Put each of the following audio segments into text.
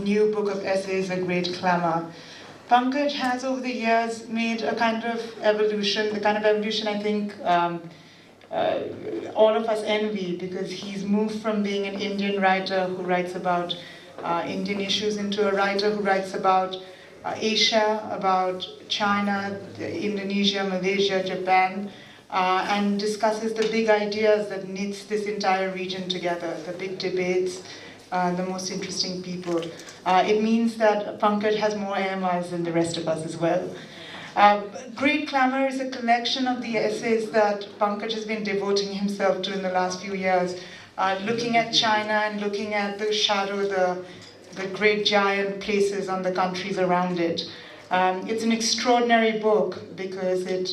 new book of essays, A Great Clamour. Pankaj has over the years made a kind of evolution, the kind of evolution I think all of us envy, because he's moved from being an Indian writer who writes about Indian issues into a writer who writes about Asia, about China, Indonesia, Malaysia, Japan, and discusses the big ideas that knits this entire region together, the big debates, the most interesting people. It means that Pankaj has more AMRs than the rest of us as well. Great Clamour is a collection of the essays that Pankaj has been devoting himself to in the last few years, looking at China and looking at the shadow, the great giant places on the countries around it. It's an extraordinary book because it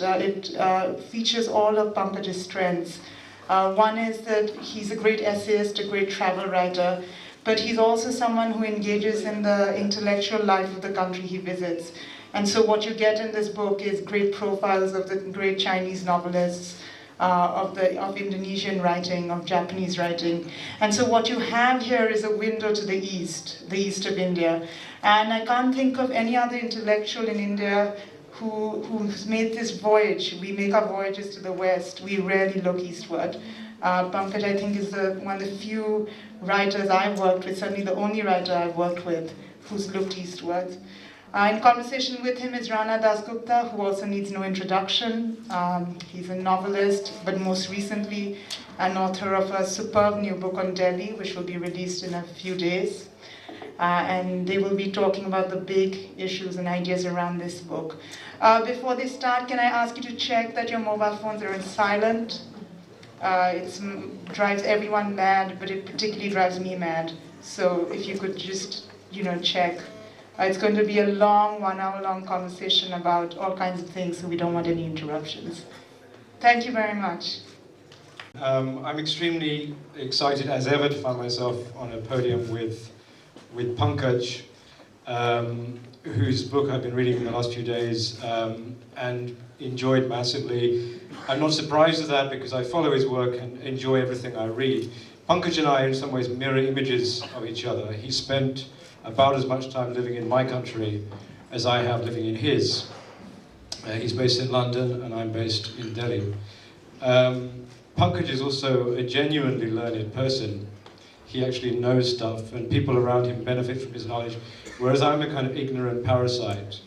features all of Pankaj's strengths. One is that he's a great essayist, a great travel writer, but he's also someone who engages in the intellectual life of the country he visits. And so what you get in this book is great profiles of the great Chinese novelists, of Indonesian writing, of Japanese writing. And so what you have here is a window to the east of India. And I can't think of any other intellectual in India who's made this voyage. We make our voyages to the west. We rarely look eastward. Pankaj, I think, is one of the few writers I've worked with, certainly the only writer I've worked with, who's looked eastwards. In conversation with him is Rana Dasgupta, who also needs no introduction. He's a novelist, but most recently an author of a superb new book on Delhi, which will be released in a few days. And they will be talking about the big issues and ideas around this book. Before they start, can I ask you to check that your mobile phones are in silent? It drives everyone mad, but it particularly drives me mad. So if you could just, check. It's going to be a long, 1 hour long conversation about all kinds of things, so we don't want any interruptions. Thank you very much. I'm extremely excited as ever to find myself on a podium with Pankaj, whose book I've been reading in the last few days and enjoyed massively. I'm not surprised at that because I follow his work and enjoy everything I read. Pankaj and I, in some ways, mirror images of each other. He spent about as much time living in my country as I have living in his. He's based in London and I'm based in Delhi. Pankaj is also a genuinely learned person. He actually knows stuff and people around him benefit from his knowledge, whereas I'm a kind of ignorant parasite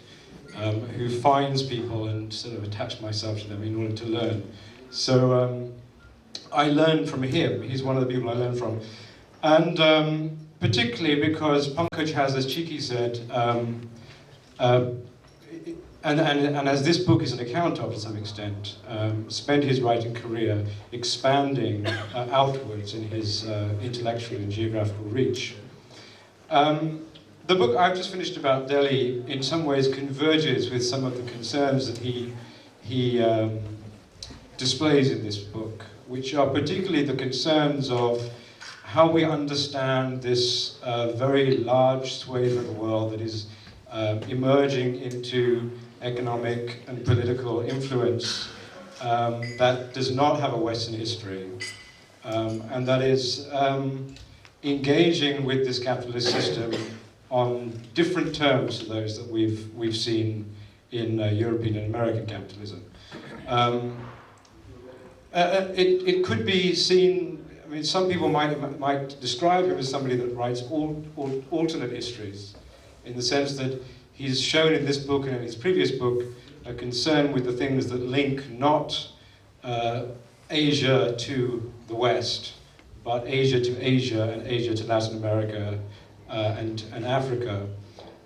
who finds people and sort of attach myself to them in order to learn. So I learned from him. He's one of the people I learned from. And particularly because Pankaj has, as Chiki said, and as this book is an account of to some extent, spent his writing career expanding outwards in his intellectual and geographical reach. The book I've just finished about Delhi in some ways converges with some of the concerns that he displays in this book, which are particularly the concerns of how we understand this very large swathe of the world that is emerging into economic and political influence that does not have a Western history, and that is engaging with this capitalist system on different terms to those that we've seen in European and American capitalism. It could be seen. I mean, some people might describe him as somebody that writes alternate histories, in the sense that he's shown in this book and in his previous book a concern with the things that link not Asia to the West, but Asia to Asia and Asia to Latin America and Africa,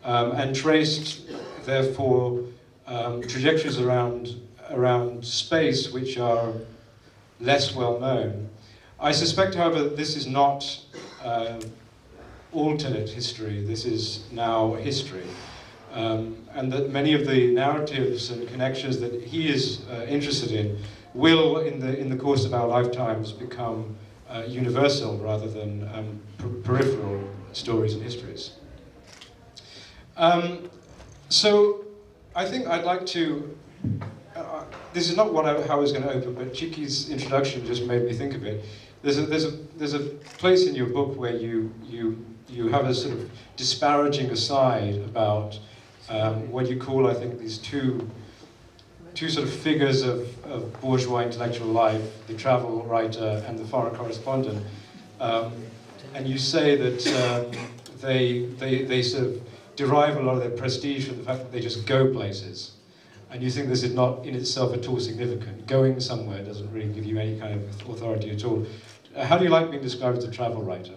and traced, therefore, trajectories around space which are less well known. I suspect, however, that this is not alternate history. This is now history. And that many of the narratives and connections that he is interested in will, in the course of our lifetimes, become universal rather than peripheral stories and histories. So I think I'd like to... this is not how I was going to open, but Chiki's introduction just made me think of it. There's a place in your book where you you have a sort of disparaging aside about what you call, I think, these two sort of figures of bourgeois intellectual life, the travel writer and the foreign correspondent. And you say that they sort of derive a lot of their prestige from the fact that they just go places. And you think this is not in itself at all significant. Going somewhere doesn't really give you any kind of authority at all. How do you like being described as a travel writer?